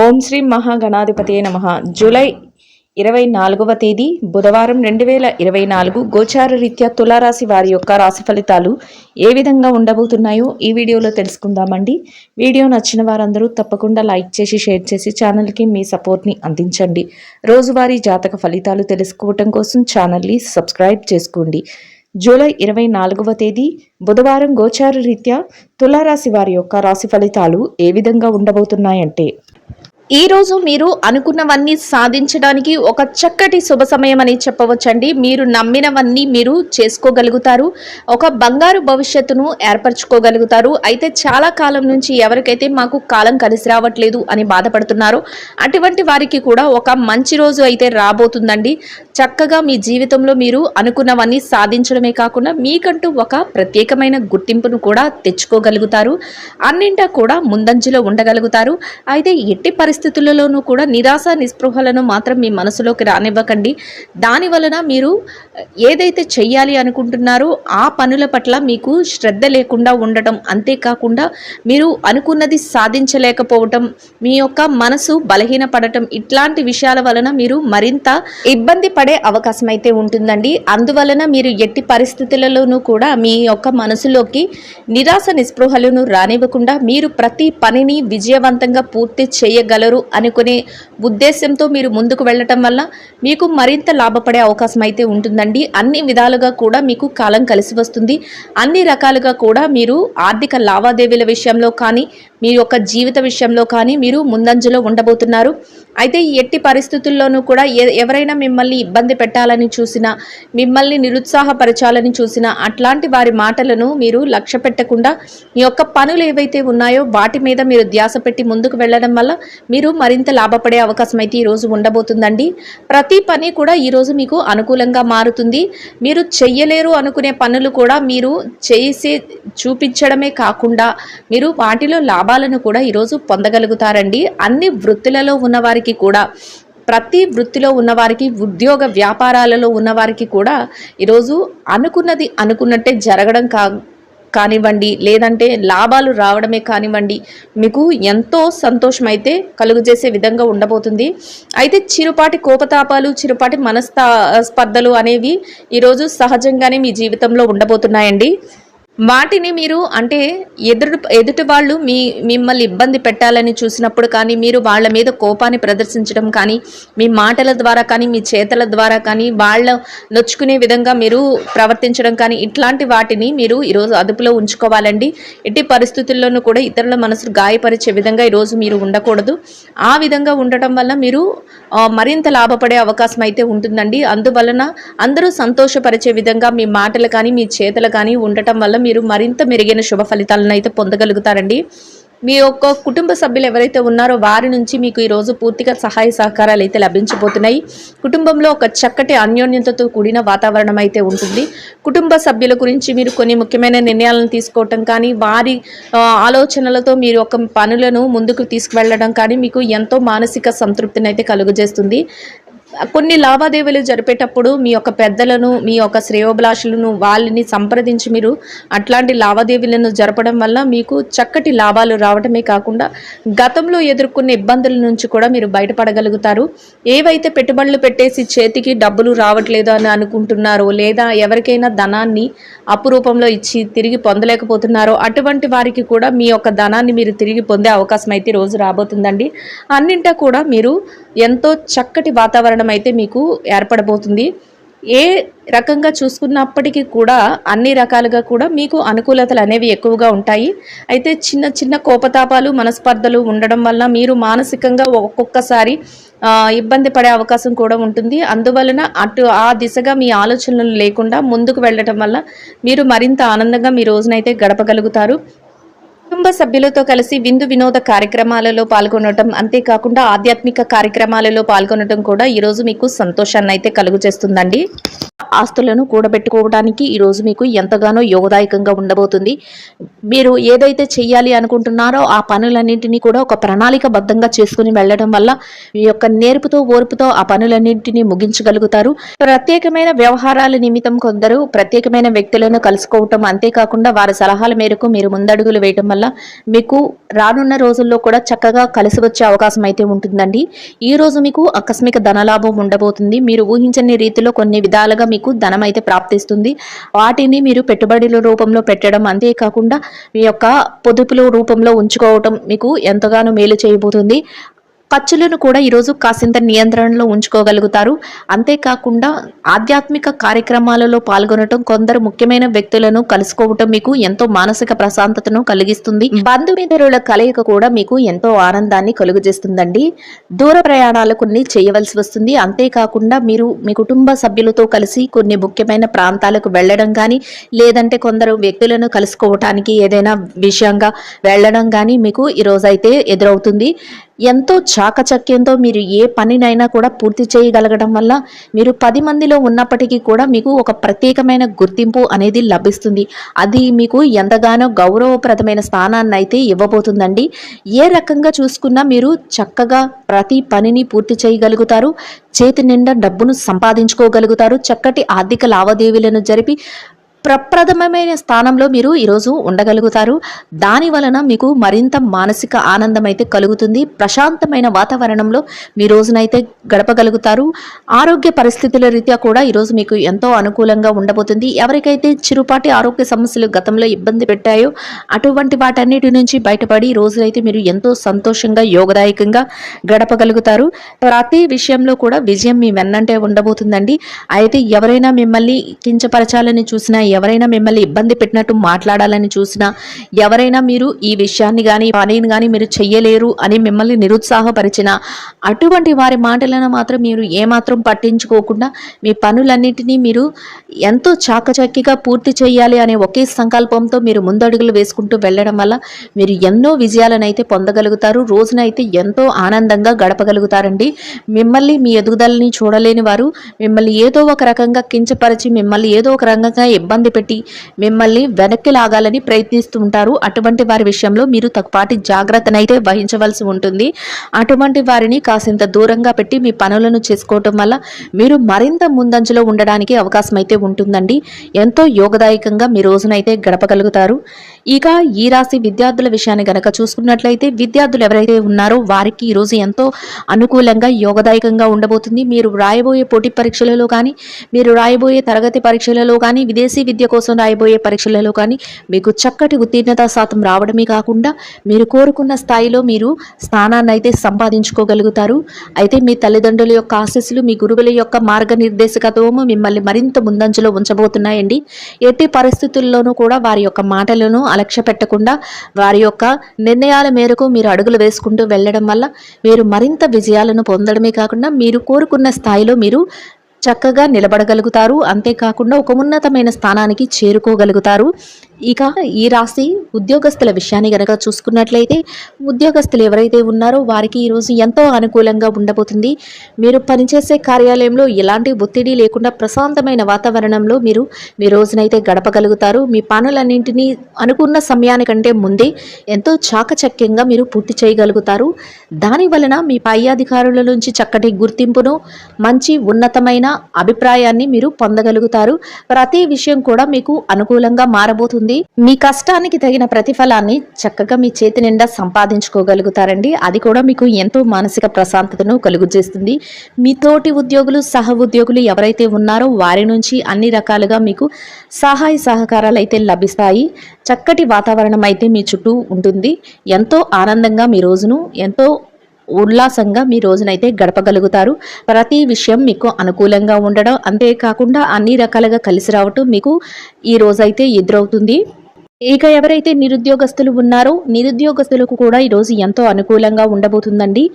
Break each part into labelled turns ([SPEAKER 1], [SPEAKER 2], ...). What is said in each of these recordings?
[SPEAKER 1] ఓం శ్రీ మహాగణాధిపతియే నమః. జూలై 24వ తేదీ బుధవారం 2024 గోచార రీత్యా తులారాశి వారి యొక్క రాశి ఫలితాలు ఏ విధంగా ఉండబోతున్నాయో ఈ వీడియోలో తెలుసుకుందామండి. వీడియో నచ్చిన వారందరూ తప్పకుండా లైక్ చేసి షేర్ చేసి ఛానల్కి మీ సపోర్ట్ని అందించండి. రోజువారీ జాతక ఫలితాలు తెలుసుకోవటం కోసం ఛానల్ని సబ్స్క్రైబ్ చేసుకోండి. జూలై 24వ తేదీ బుధవారం గోచార రీత్యా తులారాశి వారి యొక్క రాశి ఫలితాలు ఏ విధంగా ఉండబోతున్నాయంటే, ఈ రోజు మీరు అనుకున్నవన్నీ సాధించడానికి ఒక చక్కటి శుభ సమయం అని చెప్పవచ్చండి. మీరు నమ్మినవన్నీ మీరు చేసుకోగలుగుతారు. ఒక బంగారు భవిష్యత్తును ఏర్పరచుకోగలుగుతారు. అయితే చాలా కాలం నుంచి ఎవరికైతే మాకు కాలం కలిసి రావట్లేదు అని బాధపడుతున్నారో అటువంటి వారికి కూడా ఒక మంచి రోజు అయితే రాబోతుందండి. చక్కగా మీ జీవితంలో మీరు అనుకున్నవన్నీ సాధించడమే కాకుండా మీకంటూ ఒక ప్రత్యేకమైన గుర్తింపును కూడా తెచ్చుకోగలుగుతారు. అన్నింటా కూడా ముందంజలో ఉండగలుగుతారు. అయితే ఎట్టి పరిస్థితులలోనూ కూడా నిరాశ నిస్పృహలను మాత్రం మీ మనసులోకి రానివ్వకండి. దాని వలన మీరు ఏదైతే చెయ్యాలి అనుకుంటున్నారో ఆ పనుల పట్ల మీకు శ్రద్ధ లేకుండా ఉండటం, అంతేకాకుండా మీరు అనుకున్నది సాధించలేకపోవటం, మీ యొక్క మనసు బలహీనపడటం, ఇట్లాంటి విషయాల వలన మీరు మరింత ఇబ్బంది పడే అవకాశం అయితే ఉంటుందండి. అందువలన మీరు ఎట్టి పరిస్థితులలోనూ కూడా మీ యొక్క మనసులోకి నిరాశ నిస్పృహలను రానివ్వకుండా మీరు ప్రతి పనిని విజయవంతంగా పూర్తి చేయగలరు అనుకునే ఉద్దేశంతో మీరు ముందుకు వెళ్ళటం వల్ల మీకు మరింత లాభపడే అవకాశం అయితే ఉంటుందండి. అన్ని విధాలుగా కూడా మీకు కాలం కలిసి వస్తుంది. అన్ని రకాలుగా కూడా మీరు ఆర్థిక లావాదేవీల విషయంలో కానీ మీ యొక్క జీవిత విషయంలో కానీ మీరు ముందంజలో ఉండబోతున్నారు. అయితే ఎట్టి పరిస్థితుల్లోనూ కూడా ఎవరైనా మిమ్మల్ని ఇబ్బంది పెట్టాలని చూసినా, మిమ్మల్ని నిరుత్సాహపరచాలని చూసినా అట్లాంటి వారి మాటలను మీరు లక్ష్య పెట్టకుండా మీ యొక్క పనులు ఏవైతే ఉన్నాయో వాటి మీద మీరు ధ్యాస పెట్టి ముందుకు వెళ్ళడం వల్ల మీరు మరింత లాభపడే అవకాశం అయితే ఈరోజు ఉండబోతుందండి. ప్రతి పని కూడా ఈరోజు మీకు అనుకూలంగా మారుతుంది. మీరు చెయ్యలేరు అనుకునే పనులు కూడా మీరు చేసి చూపించడమే కాకుండా మీరు వాటిలో లాభాలను కూడా ఈరోజు పొందగలుగుతారండి. అన్ని వృత్తులలో ఉన్నవారికి కూడా, ప్రతి వృత్తిలో ఉన్నవారికి, ఉద్యోగ వ్యాపారాలలో ఉన్నవారికి కూడా ఈరోజు అనుకున్నది అనుకున్నట్టే జరగడం కానివ్వండి, లేదంటే లాభాలు రావడమే కానివ్వండి, మీకు ఎంతో సంతోషం అయితే కలుగజేసే విధంగా ఉండబోతుంది. అయితే చిరుపాటి కోపతాపాలు, చిరుపాటి స్పర్ధలు అనేవి ఈరోజు సహజంగానే మీ జీవితంలో ఉండబోతున్నాయండి. వాటిని మీరు అంటే ఎదుటి వాళ్ళు మిమ్మల్ని ఇబ్బంది పెట్టాలని చూసినప్పుడు కానీ, మీరు వాళ్ళ మీద కోపాన్ని ప్రదర్శించడం కానీ, మీ మాటల ద్వారా కానీ, మీ చేతల ద్వారా కానీ, వాళ్ళ నొచ్చుకునే విధంగా మీరు ప్రవర్తించడం కానీ, ఇట్లాంటి వాటిని మీరు ఈరోజు అదుపులో ఉంచుకోవాలండి. ఎట్టి పరిస్థితుల్లోనూ కూడా ఇతరుల మనసును గాయపరిచే విధంగా ఈరోజు మీరు ఉండకూడదు. ఆ విధంగా ఉండటం వల్ల మీరు మరింత లాభపడే అవకాశం అయితే ఉంటుందండి. అందువలన అందరూ సంతోషపరిచే విధంగా మీ మాటలు కానీ, మీ చేతలు కానీ ఉండటం వల్ల మీరు మరింత మెరుగైన శుభ ఫలితాలను అయితే పొందగలుగుతారండి. మీ యొక్క కుటుంబ సభ్యులు ఎవరైతే ఉన్నారో వారి నుంచి మీకు ఈరోజు పూర్తిగా సహాయ సహకారాలు అయితే లభించబోతున్నాయి. కుటుంబంలో ఒక చక్కటి అన్యోన్యతతో కూడిన వాతావరణం అయితే ఉంటుంది. కుటుంబ సభ్యుల గురించి మీరు కొన్ని ముఖ్యమైన నిర్ణయాలను తీసుకోవటం కానీ, వారి ఆలోచనలతో మీరు ఒక పనులను ముందుకు తీసుకువెళ్ళడం కానీ మీకు ఎంతో మానసిక సంతృప్తిని అయితే కలుగజేస్తుంది. కొన్ని లావాదేవీలు జరిపేటప్పుడు మీ యొక్క పెద్దలను, మీ యొక్క శ్రేయోభిలాషులను వాళ్ళని సంప్రదించి మీరు అట్లాంటి లావాదేవీలను జరపడం వల్ల మీకు చక్కటి లాభాలు రావడమే కాకుండా గతంలో ఎదుర్కొన్న ఇబ్బందుల నుంచి కూడా మీరు బయటపడగలుగుతారు. ఏవైతే పెట్టుబడులు పెట్టేసి చేతికి డబ్బులు రావట్లేదు అని అనుకుంటున్నారో, లేదా ఎవరికైనా ధనాన్ని అప్పు రూపంలో ఇచ్చి తిరిగి పొందలేకపోతున్నారో అటువంటి వారికి కూడా మీ యొక్క ధనాన్ని మీరు తిరిగి పొందే అవకాశం అయితే రోజు రాబోతుందండి. అన్నింటా కూడా మీరు ఎంతో చక్కటి వాతావరణం అయితే మీకు ఏర్పడబోతుంది. ఏ రకంగా చూసుకున్నప్పటికీ కూడా అన్ని రకాలుగా కూడా మీకు అనుకూలతలు అనేవి ఎక్కువగా ఉంటాయి. అయితే చిన్న చిన్న కోపతాపాలు, మనస్పర్ధలు ఉండడం వల్ల మీరు మానసికంగా ఒక్కొక్కసారి ఇబ్బంది పడే అవకాశం కూడా ఉంటుంది. అందువలన ఆ దిశగా మీ ఆలోచనలు లేకుండా ముందుకు వెళ్ళటం వల్ల మీరు మరింత ఆనందంగా మీ రోజునైతే గడపగలుగుతారు. కుటుంబ సభ్యులతో కలిసి విందు వినోద కార్యక్రమాలలో పాల్గొనడం, అంతేకాకుండా ఆధ్యాత్మిక కార్యక్రమాలలో పాల్గొనడం కూడా ఈరోజు మీకు సంతోషాన్ని అయితే కలుగజేస్తుందండి. ఆస్తులను కూడబెట్టుకోవడానికి ఈరోజు మీకు ఎంతగానో యోగదాయకంగా ఉండబోతుంది. మీరు ఏదైతే చెయ్యాలి అనుకుంటున్నారో ఆ పనులన్నింటినీ కూడా ఒక ప్రణాళికబద్ధంగా చేసుకుని వెళ్ళడం వల్ల మీ యొక్క నేర్పుతో ఓర్పుతో ఆ పనులన్నింటినీ ముగించగలుగుతారు. ప్రత్యేకమైన వ్యవహారాల నిమిత్తం కొందరు ప్రత్యేకమైన వ్యక్తులను కలుసుకోవటం, అంతేకాకుండా వారి సలహాల మేరకు మీరు ముందడుగులు వేయటం వల్ల వల్ల మీకు రానున్న రోజుల్లో కూడా చక్కగా కలిసి వచ్చే అవకాశం అయితే ఉంటుందండి. ఈ రోజు మీకు ఆకస్మిక ధనలాభం ఉండబోతుంది. మీరు ఊహించని రీతిలో కొన్ని విధాలుగా మీకు ధనం అయితే ప్రాప్తిస్తుంది. వాటిని మీరు పెట్టుబడుల రూపంలో పెట్టడం, అంతేకాకుండా మీ యొక్క పొదుపుల రూపంలో ఉంచుకోవటం మీకు ఎంతగానో మేలు చేయబోతుంది. ఖర్చులను కూడా ఈరోజు కాసింత నియంత్రణలో ఉంచుకోగలుగుతారు. అంతేకాకుండా ఆధ్యాత్మిక కార్యక్రమాలలో పాల్గొనటం, కొందరు ముఖ్యమైన వ్యక్తులను కలుసుకోవటం మీకు ఎంతో మానసిక ప్రశాంతతను కలిగిస్తుంది. బంధుమిత్రుల కలయిక కూడా మీకు ఎంతో ఆనందాన్ని కలుగజేస్తుందండి. దూర ప్రయాణాలు కొన్ని చేయవలసి వస్తుంది. అంతేకాకుండా మీరు మీ కుటుంబ సభ్యులతో కలిసి కొన్ని ముఖ్యమైన ప్రాంతాలకు వెళ్ళడం కానీ, లేదంటే కొందరు వ్యక్తులను కలుసుకోవటానికి ఏదైనా విషయంగా వెళ్ళడం కానీ మీకు ఈరోజైతే ఎదురవుతుంది. ఎంతో చాకచక్యంతో మీరు ఏ పనినైనా కూడా పూర్తి చేయగలగడం వల్ల మీరు 10 మందిలో ఉన్నప్పటికీ కూడా మీకు ఒక ప్రత్యేకమైన గుర్తింపు అనేది లభిస్తుంది. అది మీకు ఎంతగానో గౌరవప్రదమైన స్థానాన్ని అయితే ఇవ్వబోతుందండి. ఏ రకంగా చూసుకున్నా మీరు చక్కగా ప్రతి పనిని పూర్తి చేయగలుగుతారు. చేతి నిండా డబ్బును సంపాదించుకోగలుగుతారు. చక్కటి ఆర్థిక లావాదేవీలను జరిపి ప్రప్రథమమైన స్థానంలో మీరు ఈరోజు ఉండగలుగుతారు. దాని వలన మీకు మరింత మానసిక ఆనందం అయితే కలుగుతుంది. ప్రశాంతమైన వాతావరణంలో మీ రోజునైతే గడపగలుగుతారు. ఆరోగ్య పరిస్థితుల రీత్యా కూడా ఈరోజు మీకు ఎంతో అనుకూలంగా ఉండబోతుంది. ఎవరికైతే చిరుపాటి ఆరోగ్య సమస్యలు గతంలో ఇబ్బంది పెట్టాయో అటువంటి వాటన్నిటి నుంచి బయటపడి ఈ రోజునైతే మీరు ఎంతో సంతోషంగా, యోగదాయకంగా గడపగలుగుతారు. ప్రతి విషయంలో కూడా విజయం మీ వెన్నంటే ఉండబోతుందండి. అయితే ఎవరైనా మిమ్మల్ని కించపరచాలని చూసినా, ఎవరైనా మిమ్మల్ని ఇబ్బంది పెట్టినట్టు మాట్లాడాలని చూసినా, ఎవరైనా మీరు ఈ విషయాన్ని కానీ పనిని కానీ మీరు చెయ్యలేరు అని మిమ్మల్ని నిరుత్సాహపరిచినా, అటువంటి వారి మాటలను మాత్రం మీరు ఏమాత్రం పట్టించుకోకుండా మీ పనులన్నిటినీ మీరు ఎంతో చాకచక్యంగా పూర్తి చేయాలి అనే ఒకే సంకల్పంతో మీరు ముందడుగులు వేసుకుంటూ వెళ్ళడం వల్ల మీరు ఎన్నో విజయాలను అయితే పొందగలుగుతారు. రోజునైతే ఎంతో ఆనందంగా గడపగలుగుతారండి. మిమ్మల్ని మీ ఎదుగుదలని చూడలేని వారు మిమ్మల్ని ఏదో ఒక రకంగా కించపరిచి, మిమ్మల్ని ఏదో ఒక రకంగా ఇబ్బంది పెట్టి మిమ్మల్ని వెనక్కి లాగాలని ప్రయత్నిస్తూ ఉంటారు. అటువంటి వారి విషయంలో మీరు తక్కుపాటి జాగ్రత్తనైతే వహించవలసి ఉంటుంది. అటువంటి వారిని కాసింత దూరంగా పెట్టి మీ పనులను చేసుకోవటం వల్ల మీరు మరింత ముందంజలో ఉండడానికి అవకాశం అయితే ఉంటుందండి. ఎంతో యోగదాయకంగా మీ రోజునైతే గడపగలుగుతారు. ఇక ఈ రాశి విద్యార్థుల విషయాన్ని గనక చూసుకున్నట్లయితే, విద్యార్థులు ఎవరైతే ఉన్నారో వారికి ఈరోజు ఎంతో అనుకూలంగా, యోగదాయకంగా ఉండబోతుంది. మీరు రాయబోయే పోటీ పరీక్షలలో కానీ, మీరు రాయబోయే తరగతి పరీక్షలలో కానీ, విదేశీ విద్య కోసం రాయబోయే పరీక్షలలో కానీ మీకు చక్కటి ఉత్తీర్ణత శాతం రావడమే కాకుండా మీరు కోరుకున్న స్థాయిలో మీరు స్థానాన్ని అయితే సంపాదించుకోగలుగుతారు. అయితే మీ తల్లిదండ్రుల యొక్క ఆశీస్సులు, మీ గురువుల యొక్క మార్గనిర్దేశకత్వము మిమ్మల్ని మరింత ముందంజలో ఉంచబోతున్నాయండి. ఎట్టి పరిస్థితుల్లోనూ కూడా వారి యొక్క మాటలను అలక్ష్య పెట్టకుండా వారి యొక్క నిర్ణయాల మేరకు మీరు అడుగులు వేసుకుంటూ వెళ్ళడం వల్ల మీరు మరింత విజయాలను పొందడమే కాకుండా మీరు కోరుకున్న స్థాయిలో మీరు చక్కగా నిలబడగలుగుతారు. అంతేకాకుండా ఒక ఉన్నతమైన స్థానానికి చేరుకోగలుగుతారు. ఇక ఈ రాశి ఉద్యోగస్తుల విషయాన్ని గనక చూసుకున్నట్లయితే, ఉద్యోగస్తులు ఎవరైతే ఉన్నారో వారికి ఈరోజు ఎంతో అనుకూలంగా ఉండబోతుంది. మీరు పనిచేసే కార్యాలయంలో ఎలాంటి ఒత్తిడి లేకుండా ప్రశాంతమైన వాతావరణంలో మీరు మీ రోజునైతే గడపగలుగుతారు. మీ పనులన్నింటినీ అనుకున్న సమయానికంటే ముందే ఎంతో చాకచక్యంగా మీరు పూర్తి చేయగలుగుతారు. దాని వలన మీ పై అధికారుల నుంచి చక్కటి గుర్తింపును, మంచి ఉన్నతమైన అభిప్రాయాన్ని మీరు పొందగలుగుతారు. ప్రతి విషయం కూడా మీకు అనుకూలంగా మారబోతుంది. మీ కష్టానికి తగిన ప్రతిఫలాన్ని చక్కగా మీ చేతి నిండా సంపాదించుకోగలుగుతారండి. అది కూడా మీకు ఎంతో మానసిక ప్రశాంతతను కలుగజేస్తుంది. మీ తోటి ఉద్యోగులు, సహ ఉద్యోగులు ఎవరైతే ఉన్నారో వారి నుంచి అన్ని రకాలుగా మీకు సహాయ సహకారాలు అయితే లభిస్తాయి. చక్కటి వాతావరణం అయితే మీ చుట్టూ ఉంటుంది. ఎంతో ఆనందంగా మీ రోజును ఎంతో ఉల్లాసంగా మీ రోజునైతే గడపగలుగుతారు. ప్రతి విషయం మీకు అనుకూలంగా ఉండడం, అంతేకాకుండా అన్ని రకాలుగా కలిసి రావటం మీకు ఈ రోజైతే ఎదురవుతుంది. ఇక ఎవరైతే నిరుద్యోగస్తులు ఉన్నారో నిరుద్యోగస్తులకు కూడా ఈరోజు ఎంతో అనుకూలంగా ఉండబోతుందండి.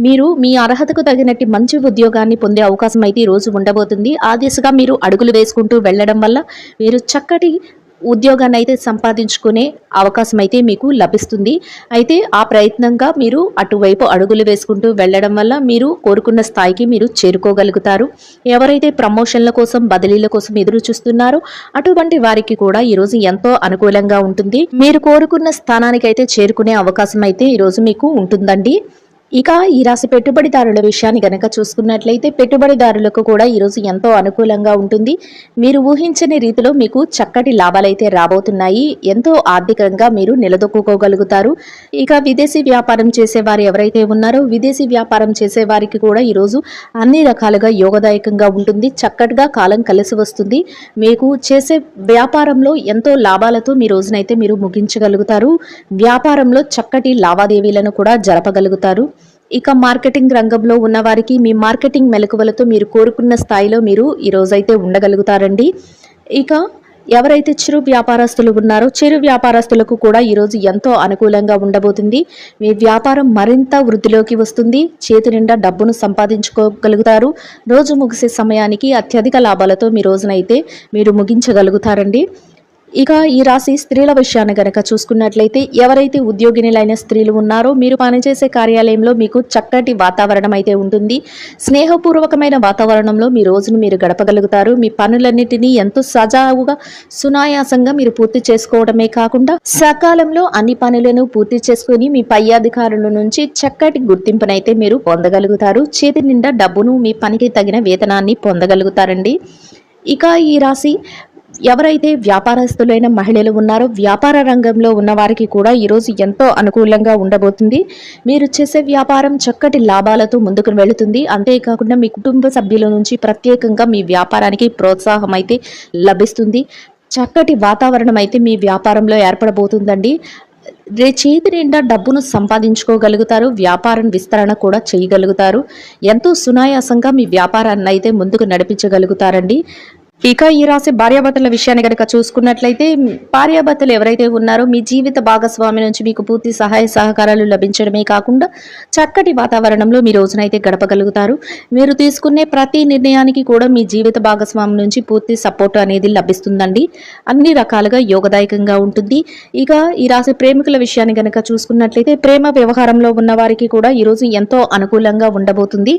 [SPEAKER 1] మీరు మీ అర్హతకు తగినట్టు మంచి ఉద్యోగాన్ని పొందే అవకాశం అయితే ఈరోజు ఉండబోతుంది. ఆ దిశగా మీరు అడుగులు వేసుకుంటూ వెళ్ళడం వల్ల మీరు చక్కటి ఉద్యోగాన్ని అయితే సంపాదించుకునే అవకాశం అయితే మీకు లభిస్తుంది. అయితే ఆ ప్రయత్నంగా మీరు అటువైపు అడుగులు వేసుకుంటూ వెళ్ళడం వల్ల మీరు కోరుకున్న స్థాయికి మీరు చేరుకోగలుగుతారు. ఎవరైతే ప్రమోషన్ల కోసం, బదిలీల కోసం ఎదురు చూస్తున్నారో అటువంటి వారికి కూడా ఈరోజు ఎంతో అనుకూలంగా ఉంటుంది. మీరు కోరుకున్న స్థానానికి అయితే చేరుకునే అవకాశం అయితే ఈరోజు మీకు ఉంటుందండి. ఇక ఈ రాశి పెట్టుబడిదారుల విషయాన్ని గనక చూసుకున్నట్లయితే పెట్టుబడిదారులకు కూడా ఈరోజు ఎంతో అనుకూలంగా ఉంటుంది. మీరు ఊహించని రీతిలో మీకు చక్కటి లాభాలైతే రాబోతున్నాయి. ఎంతో ఆర్థికంగా మీరు నిలదొక్కుకోగలుగుతారు. ఇక విదేశీ వ్యాపారం చేసేవారు ఎవరైతే ఉన్నారో విదేశీ వ్యాపారం చేసే వారికి కూడా ఈరోజు అన్ని రకాలుగా యోగదాయకంగా ఉంటుంది. చక్కటిగా కాలం కలిసి వస్తుంది. మీకు చేసే వ్యాపారంలో ఎంతో లాభాలతో మీ రోజునైతే మీరు ముగించగలుగుతారు. వ్యాపారంలో చక్కటి లావాదేవీలను కూడా జరపగలుగుతారు. ఇక మార్కెటింగ్ రంగంలో ఉన్న వారికి మీ మార్కెటింగ్ మెలకువలతో మీరు కోరుకున్న స్థాయిలో మీరు ఈ రోజైతే ఉండగలుగుతారండి. ఇక ఎవరైతే చిరు వ్యాపారస్తులు ఉన్నారో చిరు వ్యాపారస్తులకు కూడా ఈరోజు ఎంతో అనుకూలంగా ఉండబోతుంది. మీ వ్యాపారం మరింత వృద్ధిలోకి వస్తుంది. చేతి నిండా డబ్బును సంపాదించుకోగలుగుతారు. రోజు ముగిసే సమయానికి అత్యధిక లాభాలతో మీ రోజునైతే మీరు ముగించగలుగుతారండి. ఇక ఈ రాశి స్త్రీల విషయాన్ని గనక చూసుకున్నట్లయితే ఎవరైతే ఉద్యోగినులైన స్త్రీలు ఉన్నారో మీరు పనిచేసే కార్యాలయంలో మీకు చక్కటి వాతావరణం అయితే ఉంటుంది. స్నేహపూర్వకమైన వాతావరణంలో మీ రోజును మీరు గడపగలుగుతారు. మీ పనులన్నిటినీ ఎంతో సజావుగా సునాయాసంగా మీరు పూర్తి చేసుకోవడమే కాకుండా సకాలంలో అన్ని పనులను పూర్తి చేసుకుని మీ పై అధికారుల నుంచి చక్కటి గుర్తింపునైతే మీరు పొందగలుగుతారు. చేతి నిండా డబ్బును మీ పనికి తగిన వేతనాన్ని పొందగలుగుతారండి. ఇక ఈ రాశి ఎవరైతే వ్యాపారస్తులైన మహిళలు ఉన్నారో వ్యాపార రంగంలో ఉన్న వారికి కూడా ఈరోజు ఎంతో అనుకూలంగా ఉండబోతుంది. మీరు చేసే వ్యాపారం చక్కటి లాభాలతో ముందుకు వెళుతుంది. అంతేకాకుండా మీ కుటుంబ సభ్యుల నుంచి ప్రత్యేకంగా మీ వ్యాపారానికి ప్రోత్సాహం అయితే లభిస్తుంది. చక్కటి వాతావరణం అయితే మీ వ్యాపారంలో ఏర్పడబోతుందండి. చేతి నిండా డబ్బును సంపాదించుకోగలుగుతారు. వ్యాపారం విస్తరణ కూడా చేయగలుగుతారు. ఎంతో సునాయాసంగా మీ వ్యాపారాన్ని అయితే ముందుకు నడిపించగలుగుతారండి. ఇక ఈ రాశి భార్యాభర్తల విషయాన్ని కనుక చూసుకున్నట్లయితే భార్యాభర్తలు ఎవరైతే ఉన్నారో మీ జీవిత భాగస్వామి నుంచి మీకు పూర్తి సహాయ సహకారాలు లభించడమే కాకుండా చక్కటి వాతావరణంలో మీ రోజునైతే గడపగలుగుతారు. మీరు తీసుకునే ప్రతి నిర్ణయానికి కూడా మీ జీవిత భాగస్వామి నుంచి పూర్తి సపోర్ట్ అనేది లభిస్తుందండి. అన్ని రకాలుగా యోగదాయకంగా ఉంటుంది. ఇక ఈ రాశి ప్రేమికుల విషయాన్ని కనుక చూసుకున్నట్లయితే ప్రేమ వ్యవహారంలో ఉన్న వారికి కూడా ఈరోజు ఎంతో అనుకూలంగా ఉండబోతుంది.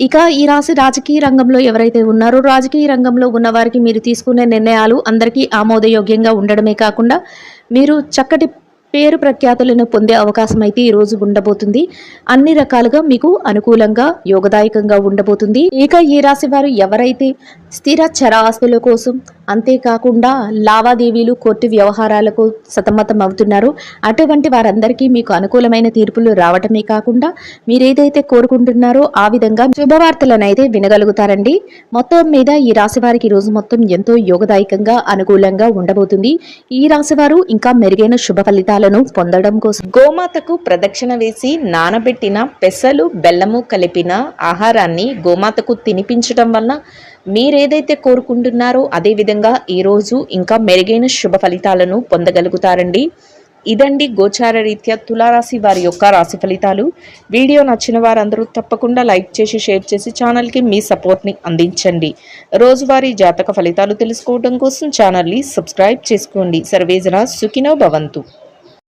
[SPEAKER 1] ఇక ఈ రాశి రాజకీయ రంగంలో ఎవరైతే ఉన్నారో రాజకీయ రంగంలో ఉన్న వారికి మీరు తీసుకునే నిర్ణయాలు అందరికీ ఆమోదయోగ్యంగా ఉండడమే కాకుండా మీరు చక్కటి పేరు ప్రఖ్యాతులను పొందే అవకాశం అయితే ఈ రోజు ఉండబోతుంది. అన్ని రకాలుగా మీకు అనుకూలంగా యోగదాయకంగా ఉండబోతుంది. ఇక ఈ రాశి వారు ఎవరైతే స్థిర చర ఆస్తుల కోసం అంతేకాకుండా లావాదేవీలు కోర్టు వ్యవహారాలకు సతమతం అవుతున్నారు అటువంటి వారందరికీ మీకు అనుకూలమైన తీర్పులు రావటమే కాకుండా మీరేదైతే కోరుకుంటున్నారో ఆ విధంగా శుభవార్తలను అయితే వినగలుగుతారండి. మొత్తం మీద ఈ రాశి వారికి రోజు మొత్తం ఎంతో యోగదాయకంగా అనుకూలంగా ఉండబోతుంది. ఈ రాశి వారు ఇంకా మెరుగైన శుభ ఫలితాలను పొందడం కోసం గోమాతకు ప్రదక్షిణ వేసి నానబెట్టిన పెసలు బెల్లము కలిపిన ఆహారాన్ని గోమాతకు తినిపించడం వల్ల మీరేదైతే కోరుకుంటున్నారో అదే విధంగా ఈరోజు ఇంకా మెరుగైన శుభ ఫలితాలను పొందగలుగుతారండి. ఇదండి గోచార రీత్యా తులారాశి వారి యొక్క రాశి ఫలితాలు. వీడియో నచ్చిన వారందరూ తప్పకుండా లైక్ చేసి షేర్ చేసి ఛానల్కి మీ సపోర్ట్ని అందించండి. రోజువారీ జాతక ఫలితాలు తెలుసుకోవడం కోసం ఛానల్ని సబ్స్క్రైబ్ చేసుకోండి. సర్వేజన సుఖినో భవంతు.